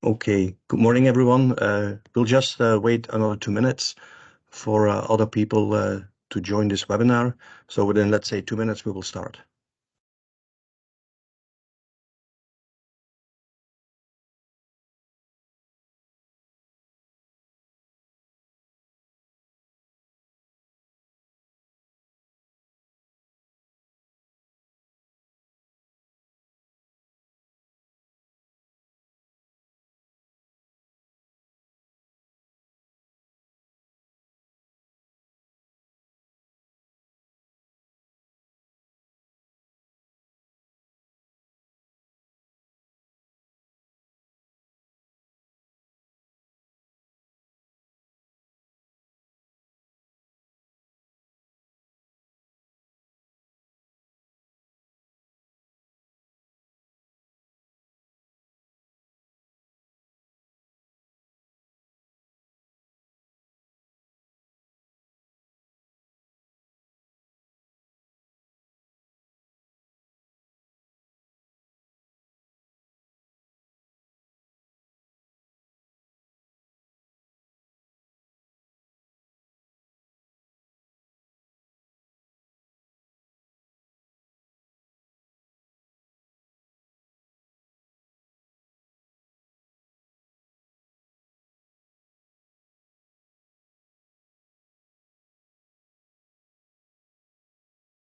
Okay, good morning, everyone. We'll just wait another 2 minutes for other people to join this webinar. So within, let's say, 2 minutes, we will start.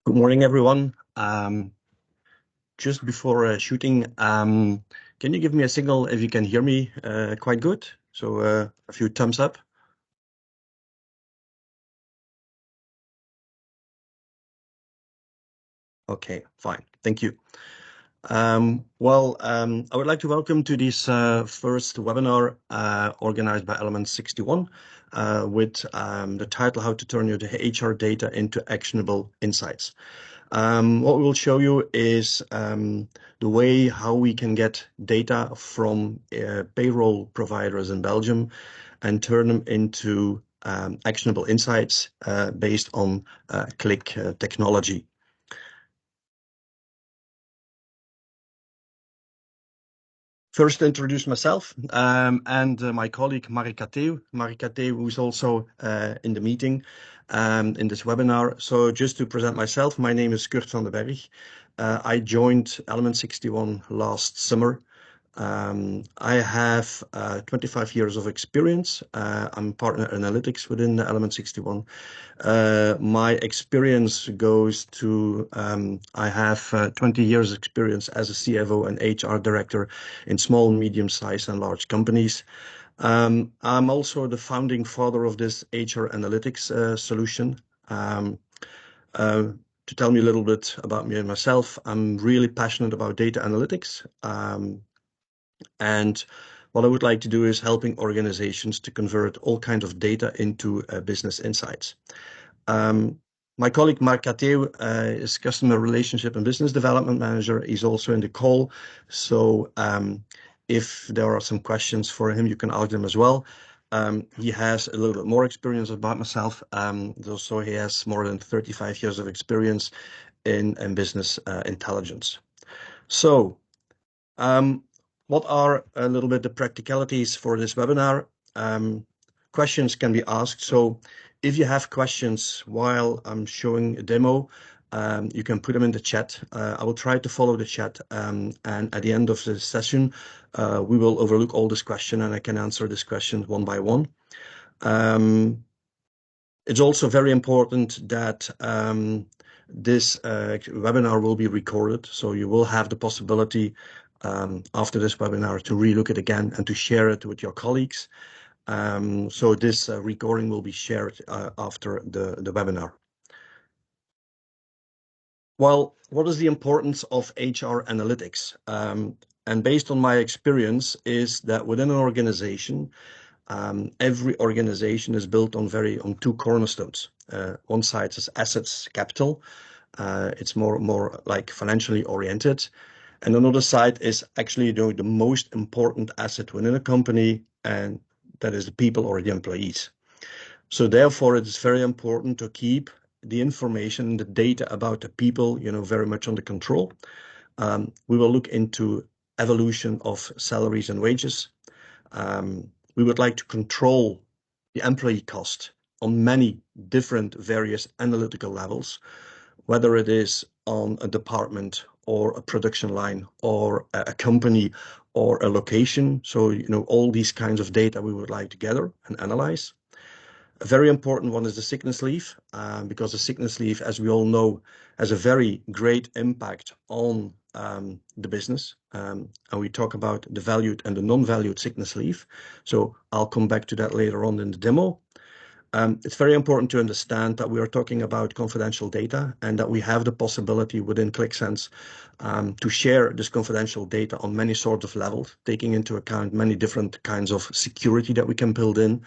Good morning, everyone. Just before shooting, can you give me a signal if you can hear me quite good? So a few thumbs up. Okay, fine. Thank you. I would like to welcome to this first webinar organized by Element61 with the title, How to Turn Your HR Data into Actionable Insights. What we will show you is the way how we can get data from payroll providers in Belgium and turn them into actionable insights based on Qlik technology. First, introduce myself and my colleague Marika Theo. Marika Theo, who is also in the meeting in this webinar. So just to present myself, my name is Kurt van den Berg. I joined Element61 last summer. I have 25 years of experience. I'm partner analytics within Element61. My experience goes to, I have 20 years experience as a CFO and HR director in small, medium-sized and large companies. I'm also the founding father of this HR analytics solution. To tell me a little bit about me and myself, I'm really passionate about data analytics. And what I would like to do is helping organizations to convert all kinds of data into business insights. My colleague Mark Cateu is Customer Relationship and Business Development Manager. He's also in the call. So if there are some questions for him, you can ask them as well. He has a little bit more experience about myself. So he has more than 35 years of experience in business intelligence. So what are a little bit the practicalities for this webinar? Questions can be asked. So if you have questions while I'm showing a demo, you can put them in the chat. I will try to follow the chat, and at the end of the session, we will overlook all this question and I can answer this question one by one. It's also very important that this webinar will be recorded, so you will have the possibility after this webinar to relook it again and to share it with your colleagues. So this recording will be shared after the webinar. Well, what is the importance of HR analytics? And based on my experience is that within an organization, every organization is built on two cornerstones. One side is assets, capital. It's more like financially oriented. And another side is actually the most important asset within a company, and that is the people or the employees. So therefore, it is very important to keep the information, the data about the people, very much under control. We will look into evolution of salaries and wages. We would like to control the employee cost on many different various analytical levels, whether it is on a department or a production line or a company or a location. So, all these kinds of data we would like to gather and analyze. A very important one is the sickness leave, because the sickness leave, as we all know, has a very great impact on the business. And we talk about the valued and the non-valued sickness leave. So I'll come back to that later on in the demo. It's very important to understand that we are talking about confidential data and that we have the possibility within Qlik Sense to share this confidential data on many sorts of levels, taking into account many different kinds of security that we can build in.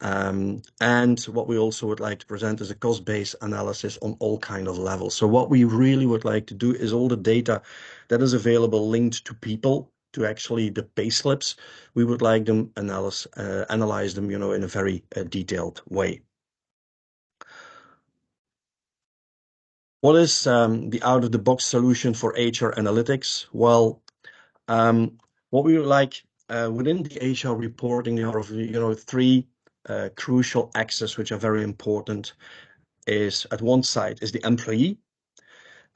And what we also would like to present is a cost-based analysis on all kinds of levels. So what we really would like to do is all the data that is available linked to people, to actually the pay slips, we would like them analyze them, in a very detailed way. What is the out-of-the-box solution for HR analytics? Well, what we would like within the HR reporting, there are three crucial axes which are very important. Is at one side is the employee,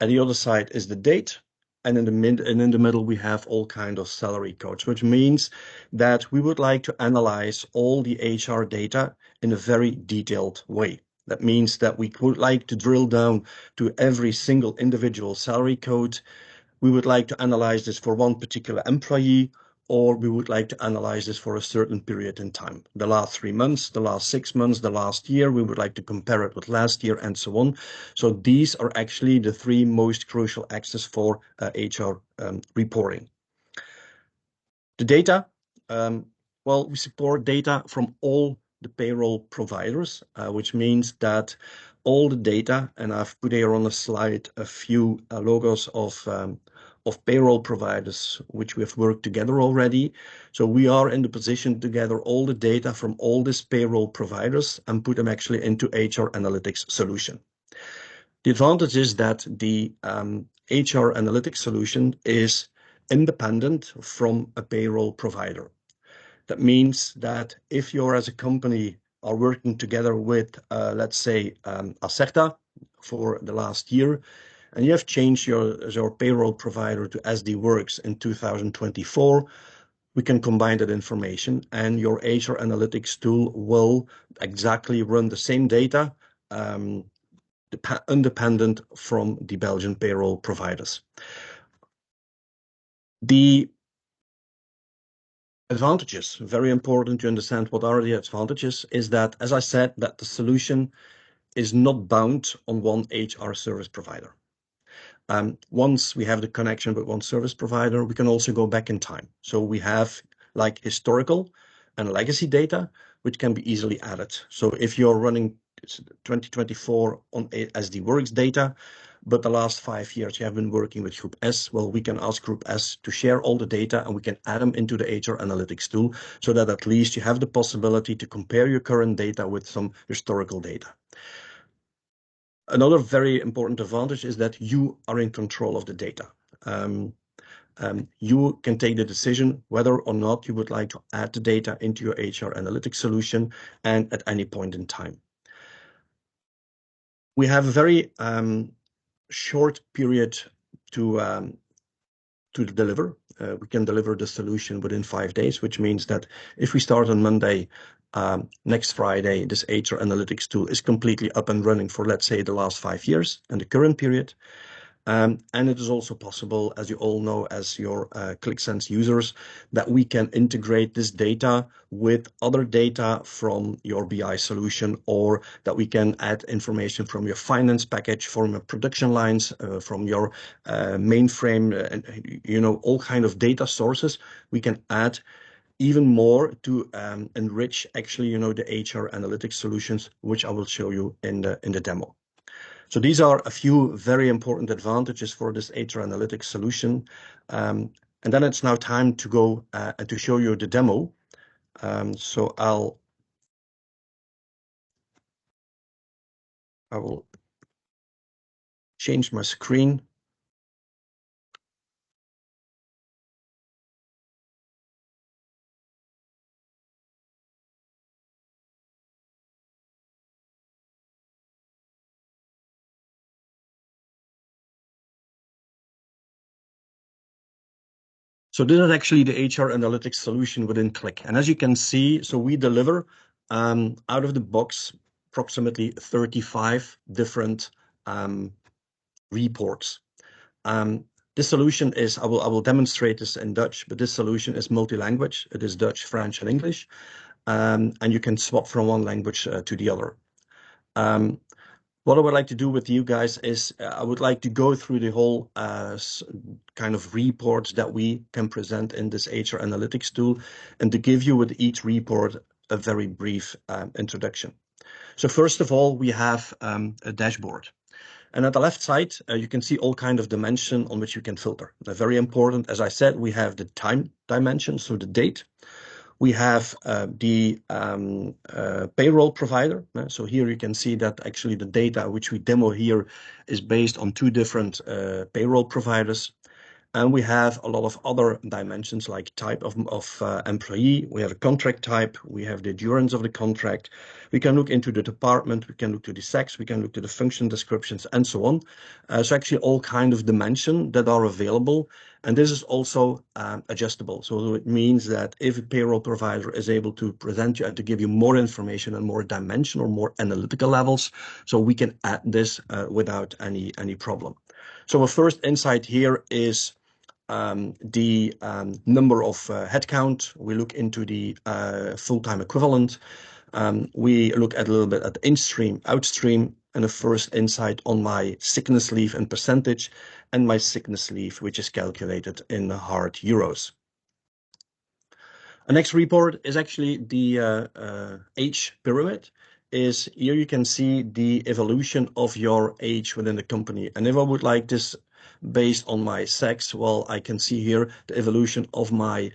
and the other side is the date, and in the middle we have all kind of salary codes, which means that we would like to analyze all the HR data in a very detailed way. That means that we would like to drill down to every single individual salary code. We would like to analyze this for one particular employee, or we would like to analyze this for a certain period in time. The last 3 months, the last 6 months, the last year, we would like to compare it with last year and so on. So these are actually the three most crucial axes for HR reporting. The data, well, we support data from all the payroll providers, which means that all the data, and I've put here on the slide a few logos of payroll providers which we have worked together already. So we are in the position to gather all the data from all these payroll providers and put them actually into HR analytics solution. The advantage is that the HR analytics solution is independent from a payroll provider. That means that if you're as a company are working together with, let's say, Acerta for the last year, and you have changed your payroll provider to SD-Works in 2024, we can combine that information and your HR analytics tool will exactly run the same data, independent from the Belgian payroll providers. The advantages, very important to understand what are the advantages, is that, as I said, that the solution is not bound on one HR service provider. Once we have the connection with one service provider, we can also go back in time. So we have like historical and legacy data, which can be easily added. So if you're running 2024 on SD-Works data, but the last 5 years you have been working with Group S, well, we can ask Group S to share all the data and we can add them into the HR analytics tool so that at least you have the possibility to compare your current data with some historical data. Another very important advantage is that you are in control of the data. You can take the decision whether or not you would like to add the data into your HR analytics solution and at any point in time. We have a very short period to deliver. We can deliver the solution within 5 days, which means that if we start on Monday, next Friday, this HR analytics tool is completely up and running for, let's say, the last 5 years and the current period. And it is also possible, as you all know, as your Qlik Sense users, that we can integrate this data with other data from your BI solution, or that we can add information from your finance package, from your production lines, from your mainframe, and all kind of data sources. We can add even more to enrich actually, the HR analytics solutions, which I will show you in the demo. So these are a few very important advantages for this HR analytics solution. And then it's now time to go and to show you the demo. So I will change my screen. So this is actually the HR analytics solution within Qlik. And as you can see, so we deliver out of the box approximately 35 different reports. This solution is, I will demonstrate this in Dutch, but this solution is multi-language. It is Dutch, French, and English. And you can swap from one language to the other. What I would like to do with you guys is I would like to go through the whole kind of reports that we can present in this HR analytics tool, and to give you with each report a very brief introduction. So first of all, we have a dashboard. And at the left side, you can see all kind of dimension on which you can filter. They're very important. As I said, we have the time dimension, so the date. We have the payroll provider. So here you can see that actually the data which we demo here is based on two different payroll providers. And we have a lot of other dimensions like type of employee. We have a contract type. We have the endurance of the contract. We can look into the department. We can look to the sex. We can look to the function descriptions and so on. So actually all kind of dimension that are available. And this is also adjustable. So it means that if a payroll provider is able to present you and to give you more information and more dimension or more analytical levels, so we can add this without any problem. So our first insight here is the number of headcount. We look into the full-time equivalent. We look at a little bit at in-stream, outstream, and a first insight on my sickness leave in percentage and my sickness leave, which is calculated in hard euros. The next report is actually the age pyramid. Is here you can see the evolution of your age within the company. And if I would like this based on my sex, well, I can see here the evolution of my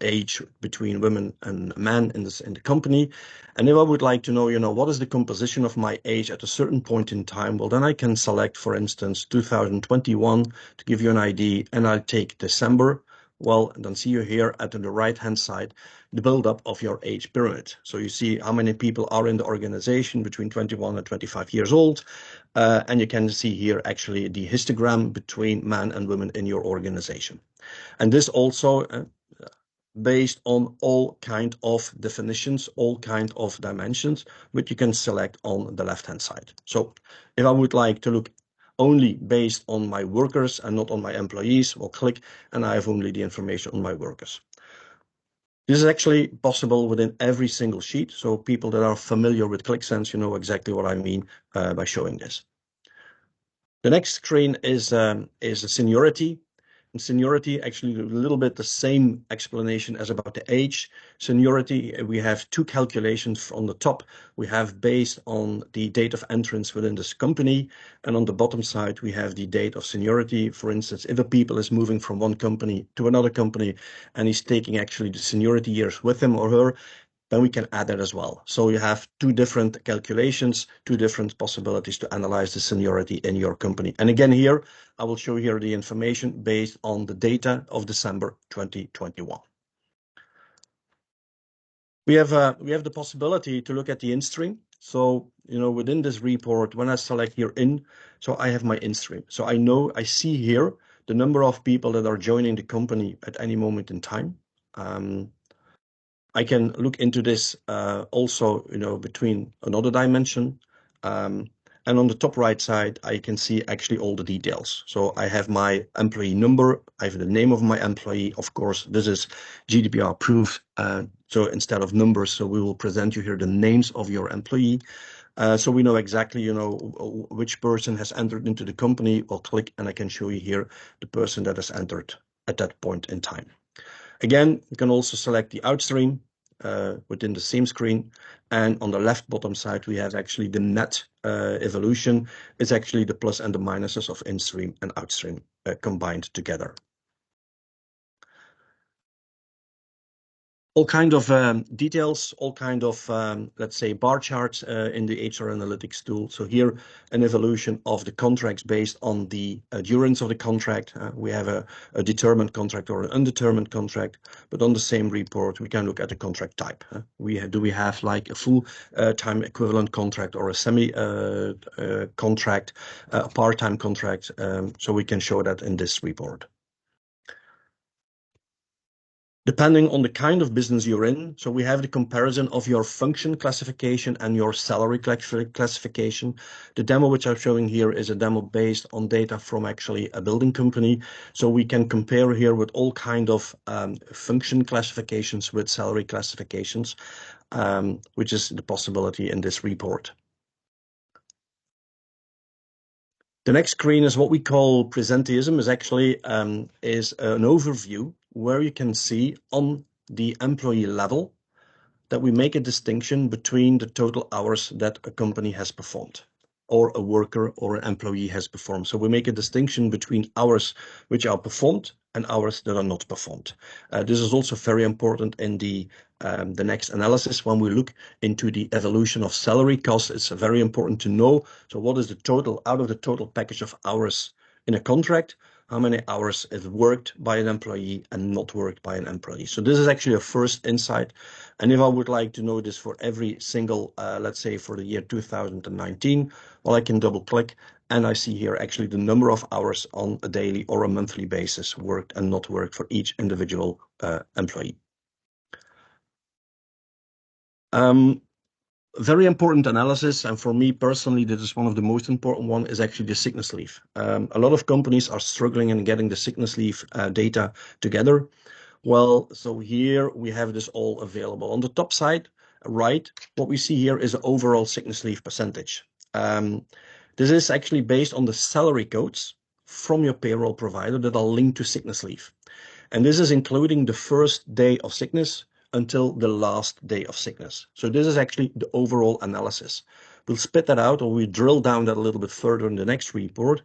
age between women and men in the company. And if I would like to know, what is the composition of my age at a certain point in time, well, then I can select, for instance, 2021 to give you an idea, and I'll take December. Well, and then see you here at the right-hand side, the build-up of your age pyramid. So you see how many people are in the organization between 21 and 25 years old. And you can see here actually the histogram between men and women in your organization. And this also based on all kind of definitions, all kind of dimensions, which you can select on the left-hand side. So if I would like to look only based on my workers and not on my employees, we'll click and I have only the information on my workers. This is actually possible within every single sheet. So people that are familiar with Qlik Sense, you know exactly what I mean by showing this. The next screen is a seniority. And seniority, actually a little bit the same explanation as about the age. Seniority, we have two calculations on the top. We have based on the date of entrance within this company. And on the bottom side, we have the date of seniority. For instance, if a people is moving from one company to another company and he's taking actually the seniority years with him or her, then we can add that as well. So you have two different calculations, two different possibilities to analyze the seniority in your company. And again, here, I will show here the information based on the data of December 2021. We have the possibility to look at the in-stream. So, within this report, when I select here in, so I have my in-stream. So I see here the number of people that are joining the company at any moment in time. I can look into this also, between another dimension. And on the top right side, I can see actually all the details. So I have my employee number. I have the name of my employee. Of course, this is GDPR approved. So instead of numbers, so we will present you here the names of your employee. So we know exactly, which person has entered into the company. I'll click and I can show you here the person that has entered at that point in time. Again, you can also select the outstream within the same screen. And on the left bottom side, we have actually the net evolution. It's actually the plus and the minuses of in-stream and outstream combined together. All kind of details, all kind of, let's say, bar charts in the HR analytics tool. So here, an evolution of the contracts based on the endurance of the contract. We have a determined contract or an undetermined contract, but on the same report, we can look at the contract type. Do we have like a full time equivalent contract or a semi contract, a part-time contract? So we can show that in this report. Depending on the kind of business you're in. So we have the comparison of your function classification and your salary classification. The demo which I'm showing here is a demo based on data from actually a building company. So we can compare here with all kind of function classifications with salary classifications, which is the possibility in this report. The next screen is what we call presenteeism, is actually is an overview where you can see on the employee level that we make a distinction between the total hours that a company has performed, or a worker or an employee has performed. So we make a distinction between hours which are performed and hours that are not performed. This is also very important in the next analysis when we look into the evolution of salary costs. It's very important to know, so what is the total out of the total package of hours in a contract, how many hours is worked by an employee and not worked by an employee. So this is actually a first insight. And if I would like to know this for every single, let's say for the year 2019, well, I can double click and I see here actually the number of hours on a daily or a monthly basis worked and not worked for each individual employee. Very important analysis, and for me personally, this is one of the most important one, is actually the sickness leave. A lot of companies are struggling in getting the sickness leave data together. Well, so here we have this all available. On the top side, right, what we see here is the overall sickness leave percentage. This is actually based on the salary codes from your payroll provider that are linked to sickness leave. And this is including the first day of sickness until the last day of sickness. So this is actually the overall analysis. We'll spit that out, or we drill down that a little bit further in the next report.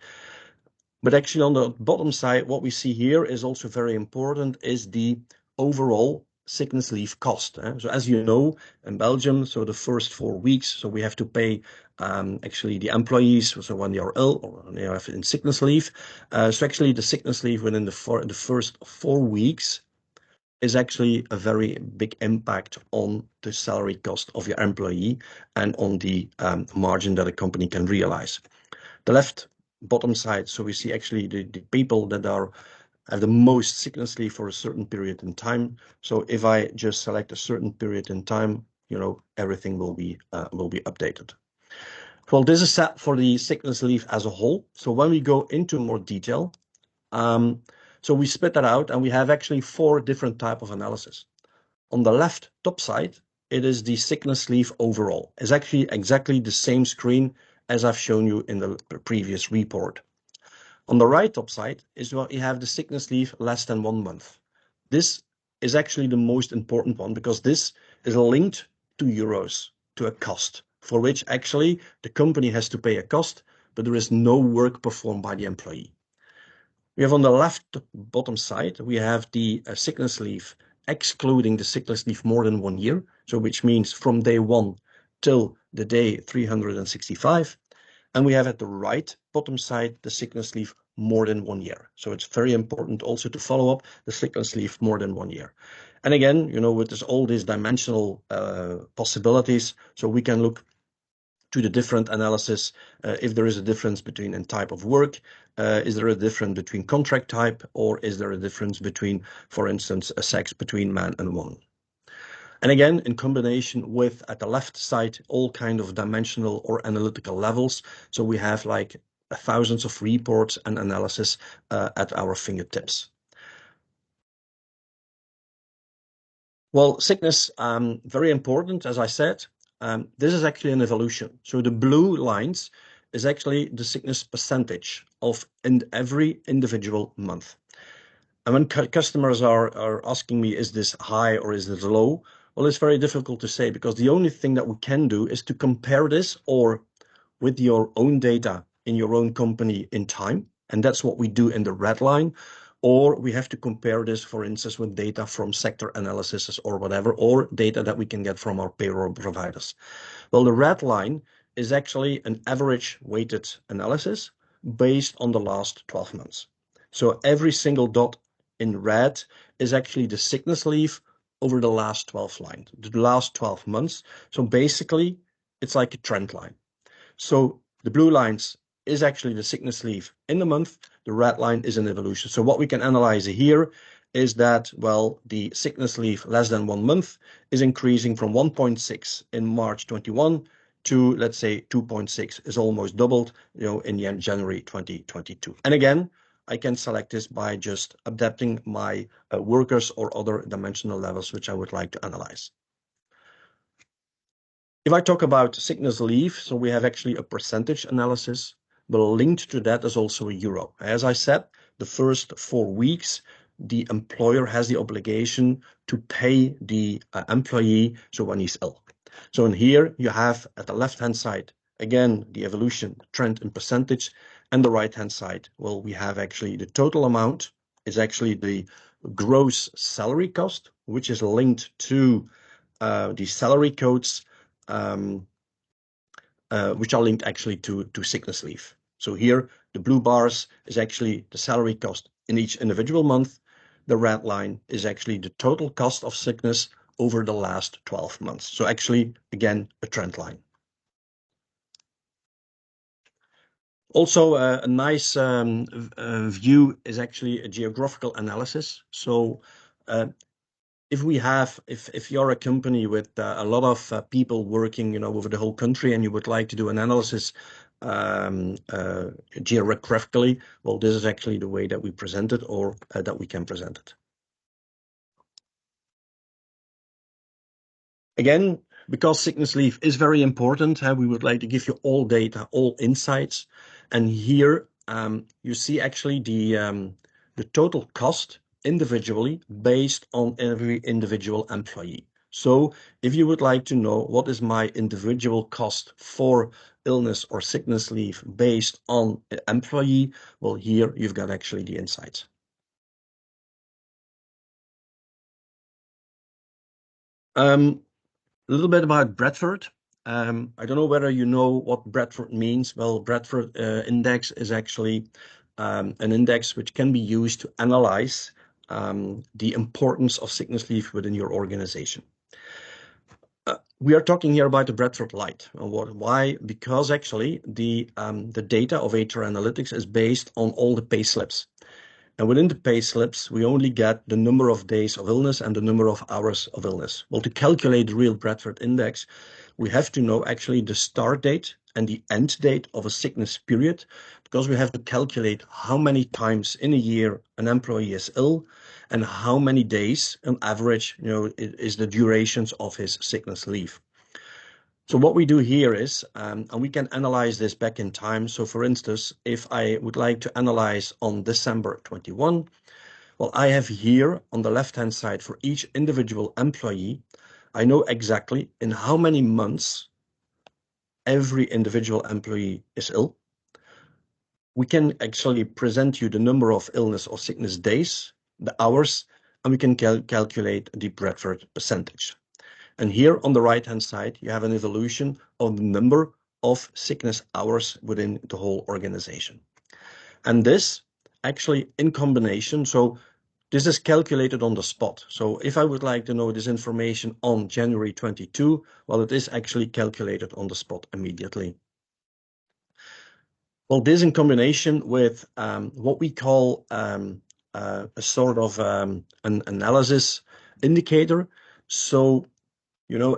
But actually on the bottom side, what we see here is also very important, is the overall sickness leave cost. So as you know, in Belgium, so the first 4 weeks, so we have to pay actually the employees, so when they are ill or they are in sickness leave. So actually the sickness leave within the first 4 weeks is actually a very big impact on the salary cost of your employee and on the margin that a company can realize. The left bottom side, so we see actually the people that have the most sickness leave for a certain period in time. So if I just select a certain period in time, you know, everything will be updated. Well, this is set for the sickness leave as a whole. So when we go into more detail, so we split that out and we have actually 4 different type of analysis. On the left top side, it is the sickness leave overall. It's actually exactly the same screen as I've shown you in the previous report. On the right top side is what you have the sickness leave less than 1 month. This is actually the most important one because this is linked to euros, to a cost, for which actually the company has to pay a cost, but there is no work performed by the employee. We have on the left bottom side, we have the sickness leave, excluding the sickness leave more than 1 year. So which means from day 1 till the day 365. And we have at the right bottom side, the sickness leave more than 1 year. So it's very important also to follow up the sickness leave more than 1 year. And again, you know, with this, all these dimensional possibilities, so we can look to the different analysis, if there is a difference between in type of work, is there a difference between contract type, or is there a difference between, for instance, a sex between man and woman. And again, in combination with, at the left side, all kind of dimensional or analytical levels. So we have like thousands of reports and analysis at our fingertips. Well, sickness, very important, as I said. This is actually an evolution. So the blue lines is actually the sickness percentage of every individual month. And when customers are asking me, is this high or is this low? Well, it's very difficult to say because the only thing that we can do is to compare this or with your own data in your own company in time. And that's what we do in the red line. Or we have to compare this, for instance, with data from sector analysis or whatever, or data that we can get from our payroll providers. Well, the red line is actually an average weighted analysis based on the last 12 months. So every single dot in red is actually the sickness leave over the last 12 lines, the last 12 months. So basically, it's like a trend line. So the blue lines is actually the sickness leave in the month. The red line is an evolution. So what we can analyze here is that, well, the sickness leave less than 1 month is increasing from 1.6 in March 21 to, let's say, 2.6 is almost doubled, in January 2022. And again, I can select this by just adapting my workers or other dimensional levels, which I would like to analyze. If I talk about sickness leave, so we have actually a percentage analysis, but linked to that is also a euro. As I said, the first 4 weeks, the employer has the obligation to pay the employee, so when he's ill. So in here, you have at the left-hand side, again, the evolution trend in percentage, and the right-hand side, well, we have actually the total amount is actually the gross salary cost, which is linked to the salary codes, which are linked actually to sickness leave. So here, the blue bars is actually the salary cost in each individual month. The red line is actually the total cost of sickness over the last 12 months. So actually, again, a trend line. Also, a nice view is actually a geographical analysis. So if you're a company with a lot of people working, over the whole country, and you would like to do an analysis geographically, well, this is actually the way that we present it, or that we can present it. Again, because sickness leave is very important, we would like to give you all data, all insights, and here you see actually the total cost individually based on every individual employee. So if you would like to know what is my individual cost for illness or sickness leave based on an employee, well, here you've got actually the insights. A little bit about Bradford. I don't know whether you know what Bradford means. Well, Bradford index is actually an index which can be used to analyze the importance of sickness leave within your organization. We are talking here about the Bradford Light. Why? Because actually the data of HR Analytics is based on all the pay slips. And within the pay slips, we only get the number of days of illness and the number of hours of illness. Well, to calculate the real Bradford index, we have to know actually the start date and the end date of a sickness period, because we have to calculate how many times in a year an employee is ill and how many days on average, is the durations of his sickness leave. So what we do here is, and we can analyze this back in time. So for instance, if I would like to analyze on December 21, well, I have here on the left-hand side for each individual employee, I know exactly in how many months every individual employee is ill. We can actually present you the number of illness or sickness days, the hours, and we can calculate the Bradford percentage. And here on the right-hand side, you have an evolution of the number of sickness hours within the whole organization. And this actually in combination, so this is calculated on the spot. So if I would like to know this information on January 22, well, it is actually calculated on the spot immediately. Well, this in combination with what we call a sort of an analysis indicator. So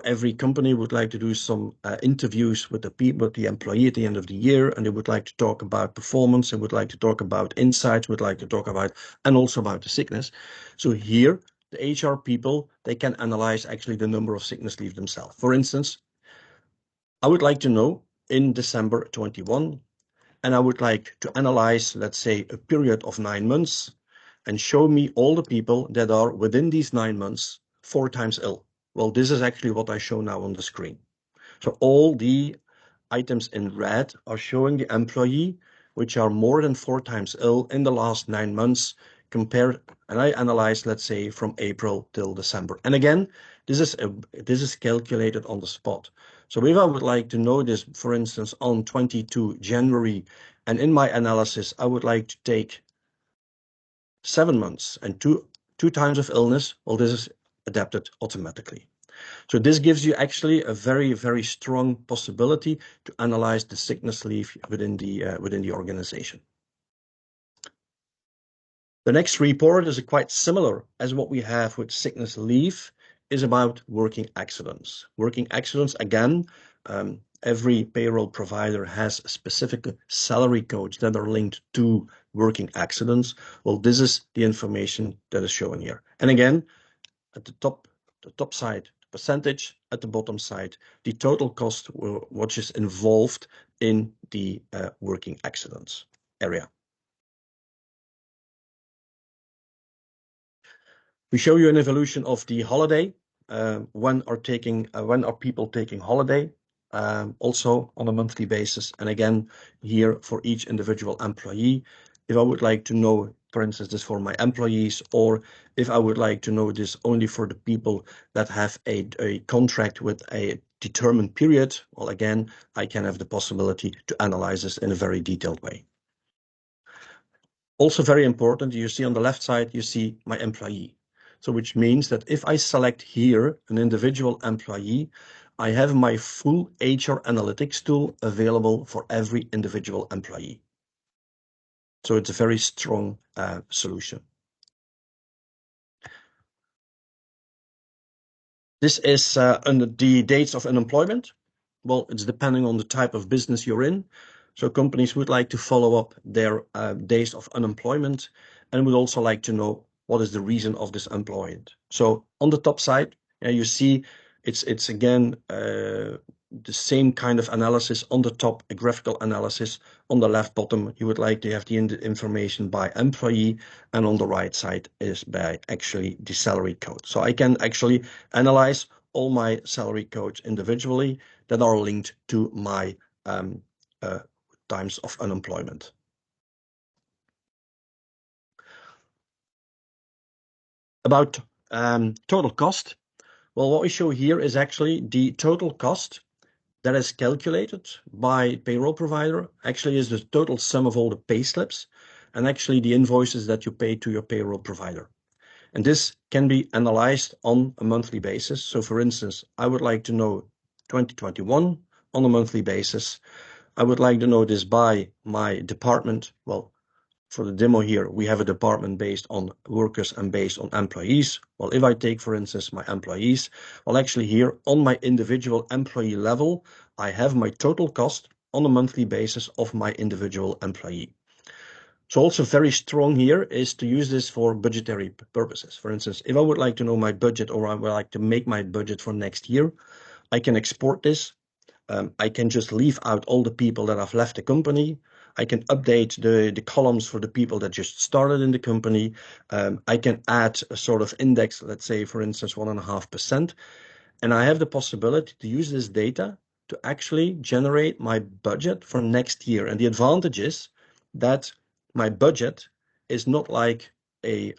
every company would like to do some interviews with the employee at the end of the year, and they would like to talk about performance, and would like to talk about insights, would like to talk about, and also about the sickness. So here, the HR people, they can analyze actually the number of sickness leave themselves. For instance, I would like to know in December 21, and I would like to analyze, let's say, a period of 9 months, and show me all the people that are within these 9 months 4 times ill. Well, this is actually what I show now on the screen. So all the items in red are showing the employee which are more than 4 times ill in the last 9 months compared, and I analyze, let's say, from April till December. And again, this is calculated on the spot. So if I would like to know this, for instance, on 22 January, and in my analysis, I would like to take 7 months and two times of illness, well, this is adapted automatically. So this gives you actually a very, very strong possibility to analyze the sickness leave within the organization. The next report is quite similar as what we have with sickness leave, is about working accidents. Working accidents, again, every payroll provider has specific salary codes that are linked to working accidents. Well, this is the information that is shown here. And again, at the top side, the percentage, at the bottom side, the total cost which is involved in the working accidents area. We show you an evolution of the holiday. When are people taking holiday? Also on a monthly basis. And again, here for each individual employee, if I would like to know, for instance, this for my employees, or if I would like to know this only for the people that have a contract with a determined period, well, again, I can have the possibility to analyze this in a very detailed way. Also very important, you see on the left side, you see my employee. So which means that if I select here an individual employee, I have my full HR analytics tool available for every individual employee. So it's a very strong solution. This is under the dates of unemployment. Well, it's depending on the type of business you're in. So companies would like to follow up their days of unemployment and would also like to know what is the reason of this employment. So on the top side, you see it's again the same kind of analysis on the top, a graphical analysis. On the left bottom, you would like to have the information by employee, and on the right side is by actually the salary code. So I can actually analyze all my salary codes individually that are linked to my times of unemployment. About total cost. Well, what we show here is actually the total cost that is calculated by payroll provider, actually is the total sum of all the pay slips and actually the invoices that you pay to your payroll provider. And this can be analyzed on a monthly basis. So for instance, I would like to know 2021 on a monthly basis. I would like to know this by my department. Well, for the demo here, we have a department based on workers and based on employees. Well, if I take, for instance, my employees, well, actually here on my individual employee level, I have my total cost on a monthly basis of my individual employee. So also very strong here is to use this for budgetary purposes. For instance, if I would like to know my budget or I would like to make my budget for next year, I can export this. I can just leave out all the people that have left the company. I can update the columns for the people that just started in the company. I can add a sort of index, let's say, for instance, 1.5%. And I have the possibility to use this data to actually generate my budget for next year. And the advantage is that my budget is not like a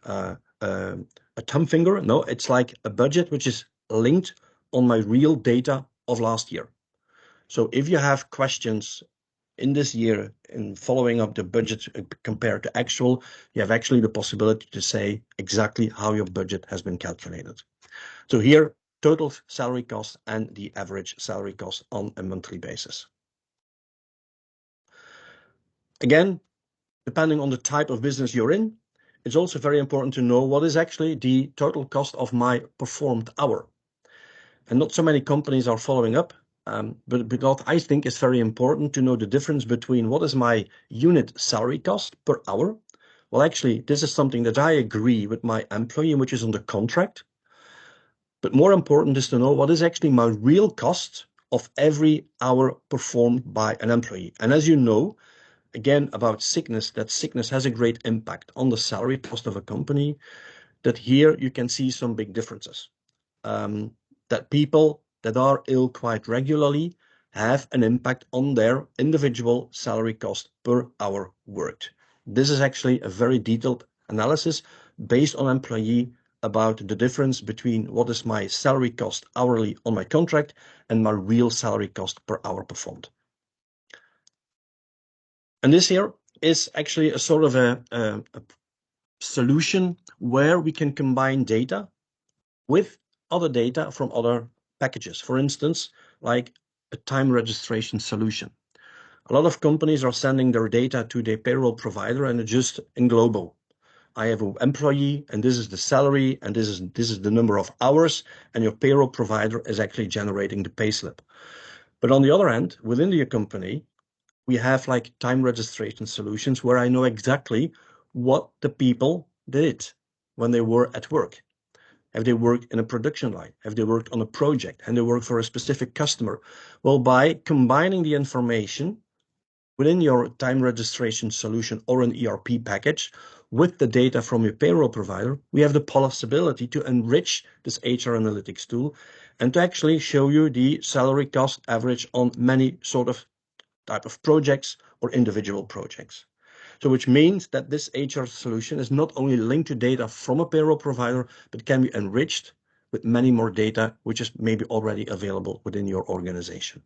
thumb finger. No, it's like a budget which is linked on my real data of last year. So if you have questions in this year in following up the budget compared to actual, you have actually the possibility to say exactly how your budget has been calculated. So here, total salary cost and the average salary cost on a monthly basis. Again, depending on the type of business you're in, it's also very important to know what is actually the total cost of my performed hour. And not so many companies are following up. But because I think it's very important to know the difference between what is my unit salary cost per hour. Well, actually, this is something that I agree with my employee, which is on the contract. But more important is to know what is actually my real cost of every hour performed by an employee. And as you know, again, about sickness, that sickness has a great impact on the salary cost of a company, that here you can see some big differences. That people that are ill quite regularly have an impact on their individual salary cost per hour worked. This is actually a very detailed analysis based on employee about the difference between what is my salary cost hourly on my contract and my real salary cost per hour performed. And this here is actually a sort of a solution where we can combine data with other data from other packages. For instance, like a time registration solution. A lot of companies are sending their data to their payroll provider and just in global. I have an employee, and this is the salary, and this is the number of hours, and your payroll provider is actually generating the payslip. But on the other hand, within your company, we have like time registration solutions where I know exactly what the people did when they were at work. Have they worked in a production line? Have they worked on a project? And they work for a specific customer? Well, by combining the information within your time registration solution or an ERP package with the data from your payroll provider, we have the possibility to enrich this HR analytics tool and to actually show you the salary cost average on many sort of type of projects or individual projects. So which means that this HR solution is not only linked to data from a payroll provider, but can be enriched with many more data, which is maybe already available within your organization.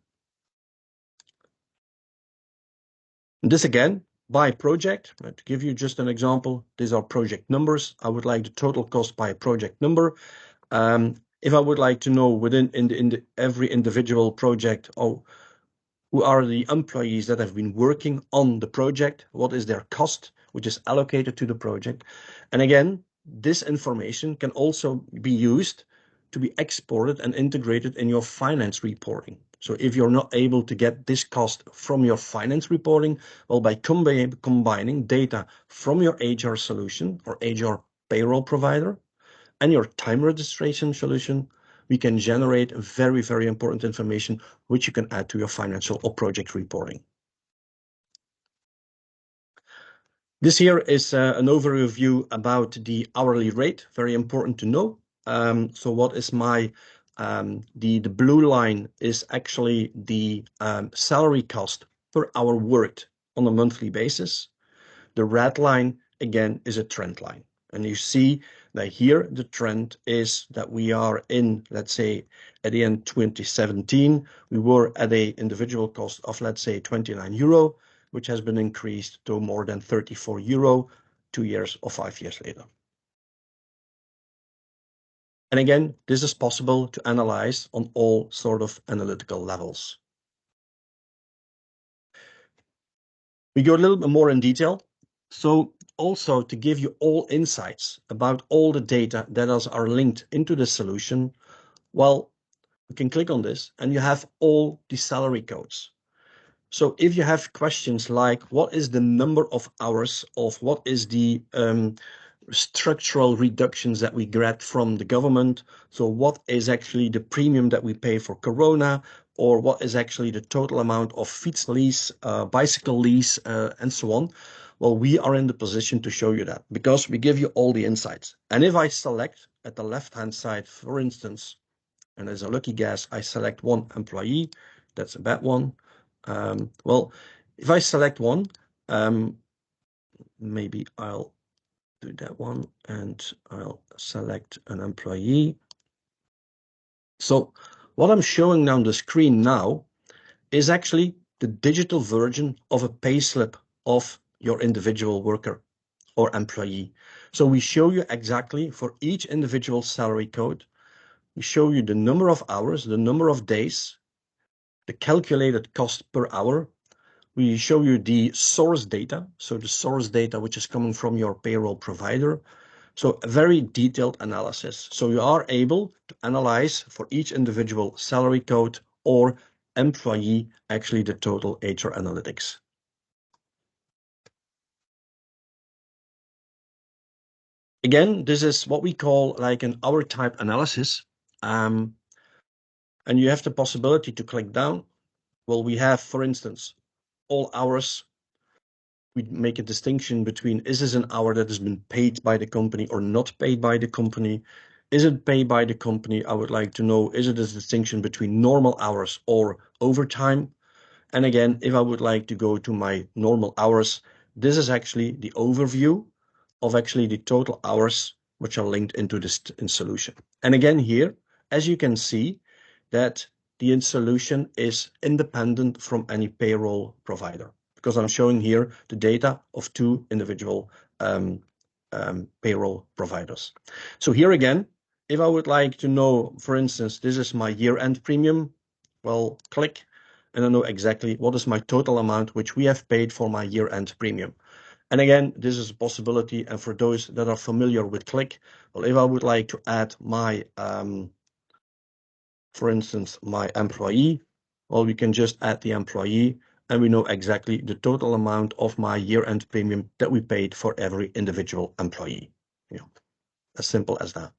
And this again, by project, to give you just an example, these are project numbers. I would like the total cost by a project number. If I would like to know within every individual project, who are the employees that have been working on the project, what is their cost, which is allocated to the project. And again, this information can also be used to be exported and integrated in your finance reporting. So if you're not able to get this cost from your finance reporting, well, by combining data from your HR solution or HR payroll provider and your time registration solution, we can generate very, very important information which you can add to your financial or project reporting. This here is an overview about the hourly rate, very important to know. So what is my, the blue line is actually the salary cost per hour worked on a monthly basis. The red line, again, is a trend line. And you see that here the trend is that we are in, let's say, at the end 2017, we were at a individual cost of, let's say, 29 euro, which has been increased to more than 34 euro 2 years or 5 years later. And again, this is possible to analyze on all sort of analytical levels. We go a little bit more in detail. So also to give you all insights about all the data that are linked into the solution, well, you can click on this and you have all the salary codes. So if you have questions like what is the number of hours of what is the structural reductions that we get from the government, so what is actually the premium that we pay for Corona, or what is actually the total amount of fiets lease, bicycle lease, and so on. Well, we are in the position to show you that because we give you all the insights. And if I select at the left-hand side, for instance, and as a lucky guess, I select one employee, that's a bad one. Well, if I select one, maybe I'll do that one and I'll select an employee. So what I'm showing on the screen now is actually the digital version of a payslip of your individual worker or employee. So we show you exactly for each individual salary code, we show you the number of hours, the number of days, the calculated cost per hour. We show you the source data, so the source data which is coming from your payroll provider. So a very detailed analysis. So you are able to analyze for each individual salary code or employee actually the total HR analytics. Again, this is what we call like an hour type analysis. And you have the possibility to click down. Well, we have, for instance, all hours. We make a distinction between is this an hour that has been paid by the company or not paid by the company? Is it paid by the company? I would like to know, is it a distinction between normal hours or overtime? And again, if I would like to go to my normal hours, this is actually the overview of actually the total hours which are linked into this solution. And again here, as you can see, that the solution is independent from any payroll provider, because I'm showing here the data of two individual payroll providers. So here again, if I would like to know, for instance, this is my year-end premium, well, click, and I know exactly what is my total amount which we have paid for my year-end premium. And again, this is a possibility. And for those that are familiar with Qlik, well, if I would like to add my, for instance, my employee, well, we can just add the employee and we know exactly the total amount of my year-end premium that we paid for every individual employee. You know, as simple as that.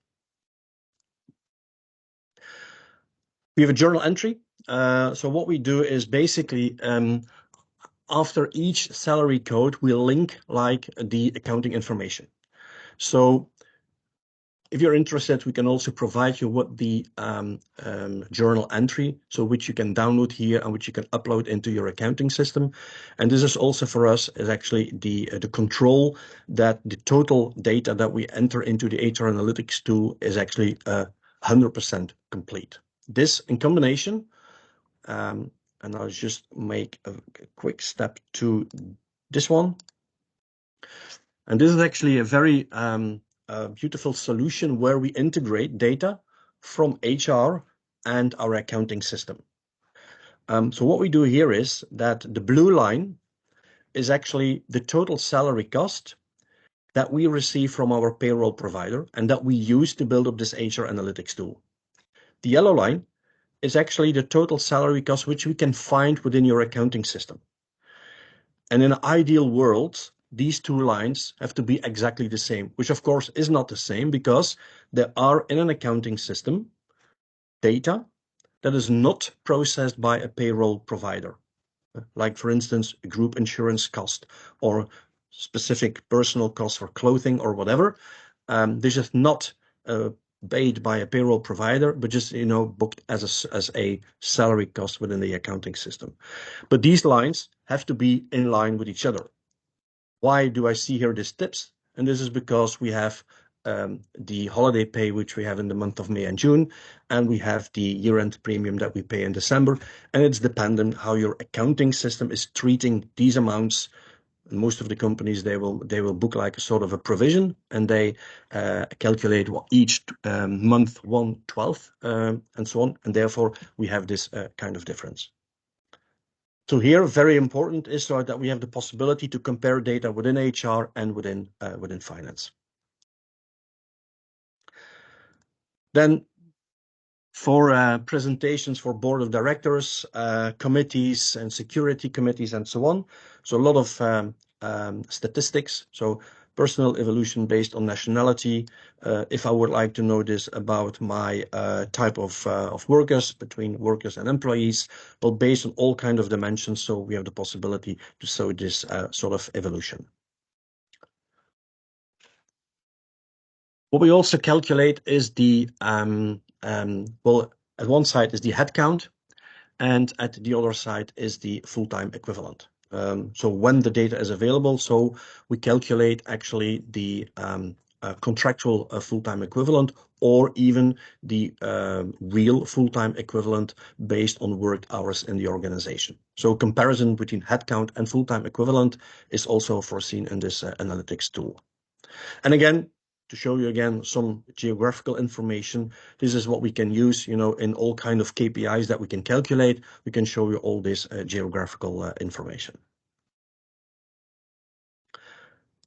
We have a journal entry. So what we do is basically, after each salary code, we link like the accounting information. So if you're interested, we can also provide you with the journal entry, so which you can download here and which you can upload into your accounting system. And this is also for us is actually the control that the total data that we enter into the HR analytics tool is actually 100% complete. This in combination, and I'll just make a quick step to this one. And this is actually a very beautiful solution where we integrate data from HR and our accounting system. So what we do here is that the blue line is actually the total salary cost that we receive from our payroll provider and that we use to build up this HR analytics tool. The yellow line is actually the total salary cost which we can find within your accounting system. And in an ideal world, these two lines have to be exactly the same, which of course is not the same because there are in an accounting system data that is not processed by a payroll provider. Like for instance, a group insurance cost or specific personal cost for clothing or whatever. This is not paid by a payroll provider, but just, you know, booked as a salary cost within the accounting system. But these lines have to be in line with each other. Why do I see here these tips? And this is because we have the holiday pay, which we have in the month of May and June, and we have the year-end premium that we pay in December. And it's dependent how your accounting system is treating these amounts. And most of the companies, they will book like a sort of a provision, and they calculate what each month 1/12 and so on. And therefore, we have this kind of difference. So here, very important is so that we have the possibility to compare data within HR and within finance. Then for presentations for board of directors, committees and security committees and so on. So a lot of statistics. So personal evolution based on nationality. If I would like to know this about my type of workers, between workers and employees, well, based on all kind of dimensions. So we have the possibility to show this sort of evolution. What we also calculate is the, well, at one side is the headcount, and at the other side is the full-time equivalent. So when the data is available, so we calculate actually the contractual full-time equivalent or even the real full-time equivalent based on worked hours in the organization. So comparison between headcount and full-time equivalent is also foreseen in this analytics tool. And again, to show you again some geographical information, this is what we can use, you know, in all kind of KPIs that we can calculate. We can show you all this geographical information.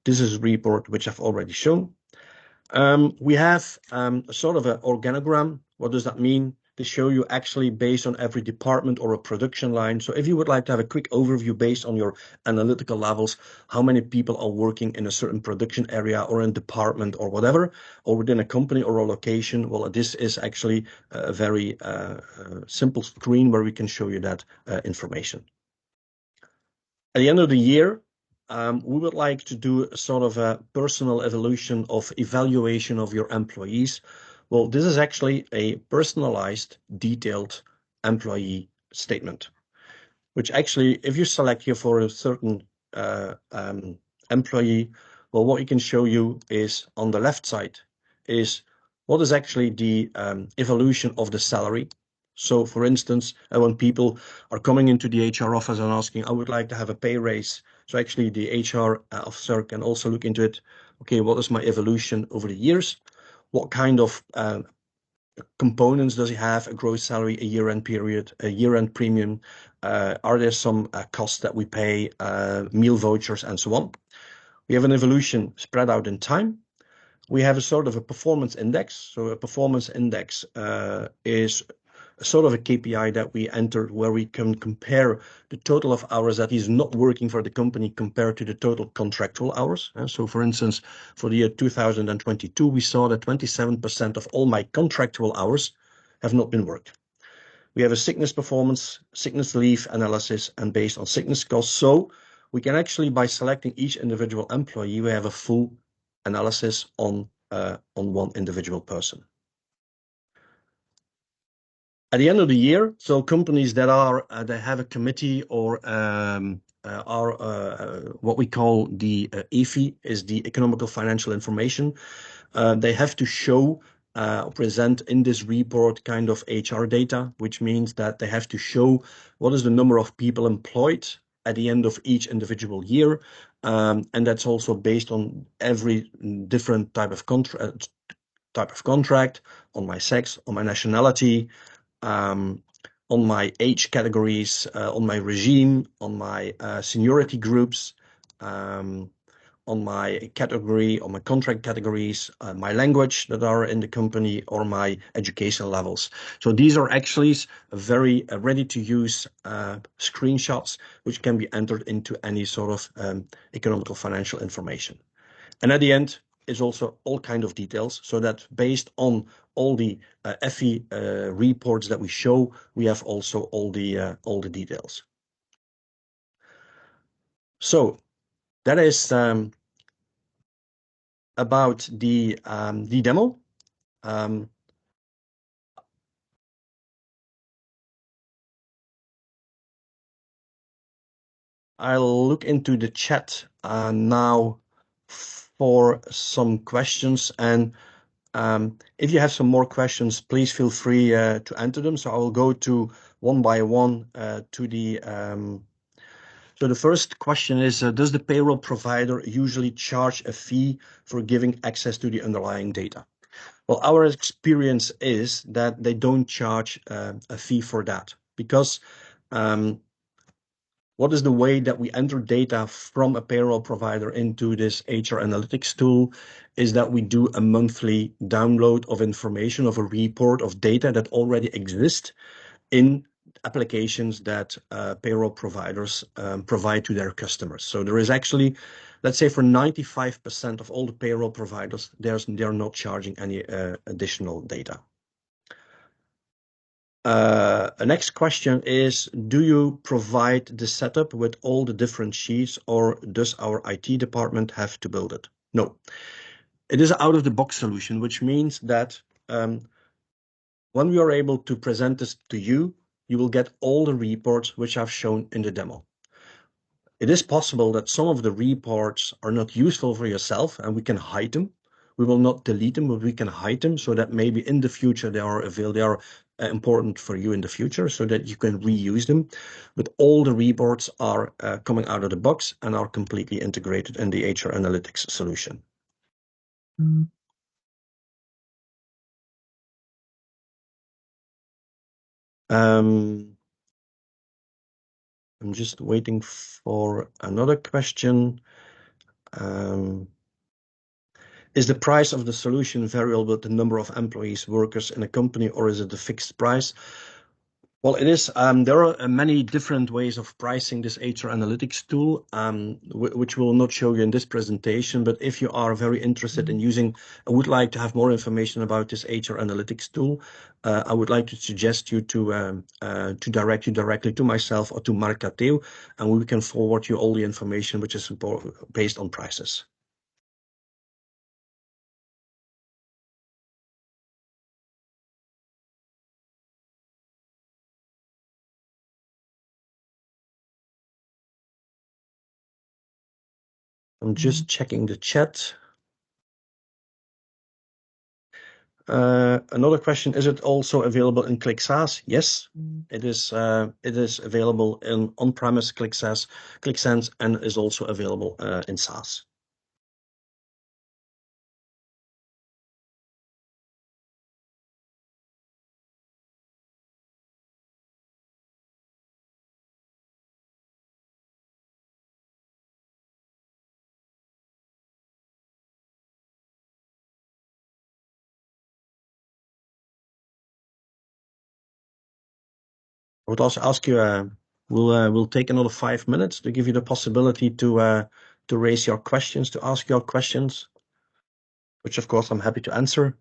This is a report which I've already shown. We have a sort of an organogram. What does that mean? To show you actually based on every department or a production line. So if you would like to have a quick overview based on your analytical levels, how many people are working in a certain production area or in department or whatever, or within a company or a location, well, this is actually a very simple screen where we can show you that information. At the end of the year, we would like to do a sort of a personal evolution of evaluation of your employees. Well, this is actually a personalized, detailed employee statement, which actually, if you select here for a certain employee, well, what we can show you is on the left side is what is actually the evolution of the salary. So for instance, when people are coming into the HR office and asking, I would like to have a pay raise. So actually the HR officer can also look into it. Okay, what is my evolution over the years? What kind of components does he have? A gross salary, a year-end period, a year-end premium? Are there some costs that we pay, meal vouchers and so on? We have an evolution spread out in time. We have a sort of a performance index. So a performance index is sort of a KPI that we enter where we can compare the total of hours that is not working for the company compared to the total contractual hours. So for instance, for the year 2022, we saw that 27% of all my contractual hours have not been worked. We have a sickness performance, sickness leave analysis, and based on sickness costs. So we can actually, by selecting each individual employee, we have a full analysis on one individual person. At the end of the year, so companies that are they have a committee or are what we call the EFI, is the economical financial information. They have to show present in this report kind of HR data, which means that they have to show what is the number of people employed at the end of each individual year, and that's also based on every different type of contract, on my sex, on my nationality, on my age categories, on my regime, on my seniority groups, on my category, on my contract categories, my language that are in the company, or my education levels. So these are actually very ready to use screenshots, which can be entered into any sort of economical financial information. And at the end is also all kind of details, so that based on all the FE reports that we show, we have also all the details. So that is about the demo. I'll look into the chat now for some questions, and if you have some more questions, please feel free to enter them. So I will go to one by one to the. So the first question is, does the payroll provider usually charge a fee for giving access to the underlying data? Well, our experience is that they don't charge a fee for that, because what is the way that we enter data from a payroll provider into this HR analytics tool is that we do a monthly download of information, of a report of data that already exists in applications that payroll providers provide to their customers. So there is actually, let's say for 95% of all the payroll providers, they're not charging any additional data. The next question is, do you provide the setup with all the different sheets, or does our IT department have to build it? No, it is out of the box solution, which means that when we are able to present this to you, you will get all the reports which I've shown in the demo. It is possible that some of the reports are not useful for yourself and we can hide them. We will not delete them, but we can hide them so that maybe in the future they are available, they are important for you in the future, so that you can reuse them. But all the reports are coming out of the box and are completely integrated in the HR analytics solution. I'm just waiting for another question. Is the price of the solution variable with the number of employees, workers in a company, or is it a fixed price? Well, it is. There are many different ways of pricing this HR analytics tool, which we will not show you in this presentation. But if you are very interested in using, I would like to have more information about this HR analytics tool, I would like to suggest you to direct you directly to myself or to Mark Cateu, and we can forward you all the information which is based on prices. I'm just checking the chat. Another question, is it also available in Qlik Sense? Yes, it is available in on-premise Qlik Sense, and is also available in SaaS. would also ask you, we'll take another 5 minutes to give you the possibility to raise your questions, to ask your questions, which of course I'm happy to answer.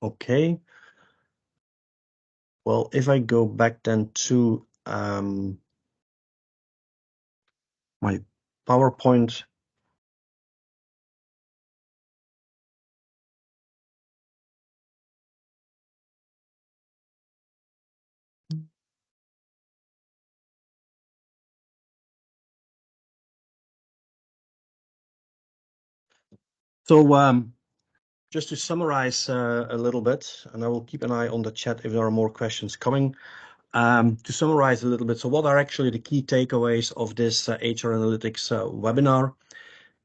Okay. Well, if I go back then to my PowerPoint. So just to summarize a little bit, and I will keep an eye on the chat if there are more questions coming. To summarize a little bit, so what are actually the key takeaways of this HR Analytics webinar?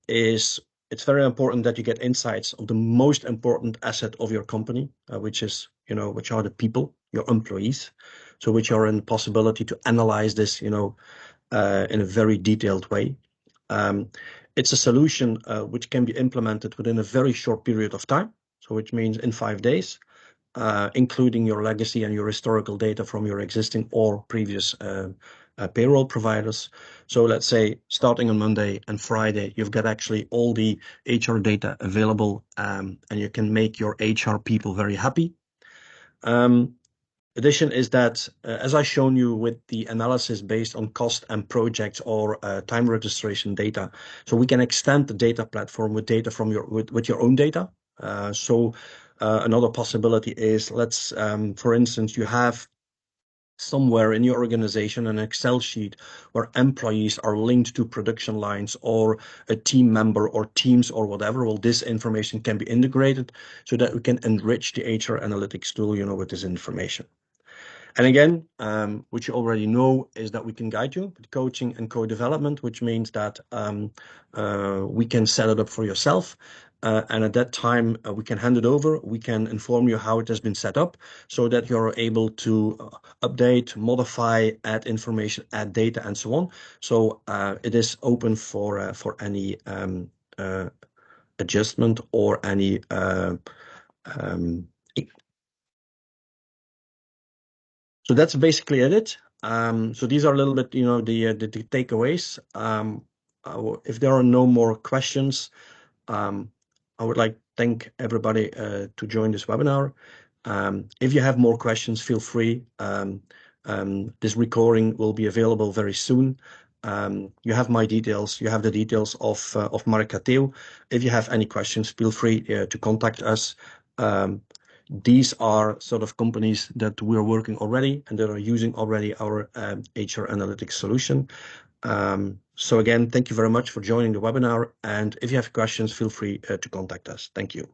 Is it's very important that you get insights of the most important asset of your company, which is, which are the people, your employees. So which are in the possibility to analyze this, in a very detailed way. It's a solution which can be implemented within a very short period of time. So which means in 5 days, including your legacy and your historical data from your existing or previous payroll providers. So let's say starting on Monday and Friday, you've got actually all the HR data available, and you can make your HR people very happy. Addition is that, as I shown you with the analysis based on cost and projects or time registration data, so we can extend the data platform with data from with your own data. Another possibility is, for instance, you have somewhere in your organization an Excel sheet where employees are linked to production lines or a team member or teams or whatever. Well, this information can be integrated so that we can enrich the HR analytics tool, with this information. And again, which you already know, is that we can guide you with coaching and co-development, which means that we can set it up for yourself. And at that time, we can hand it over. We can inform you how it has been set up so that you're able to update, modify, add information, add data, and so on. So it is open for any adjustment or any so that's basically it. So these are a little bit, the takeaways. If there are no more questions, I would like to thank everybody to join this webinar. If you have more questions, feel free. This recording will be available very soon. You have my details. You have the details of Mark Cateu. If you have any questions, feel free to contact us. These are sort of companies that we're working already and that are using already our HR analytics solution. So again, thank you very much for joining the webinar. And if you have questions, feel free to contact us. Thank you.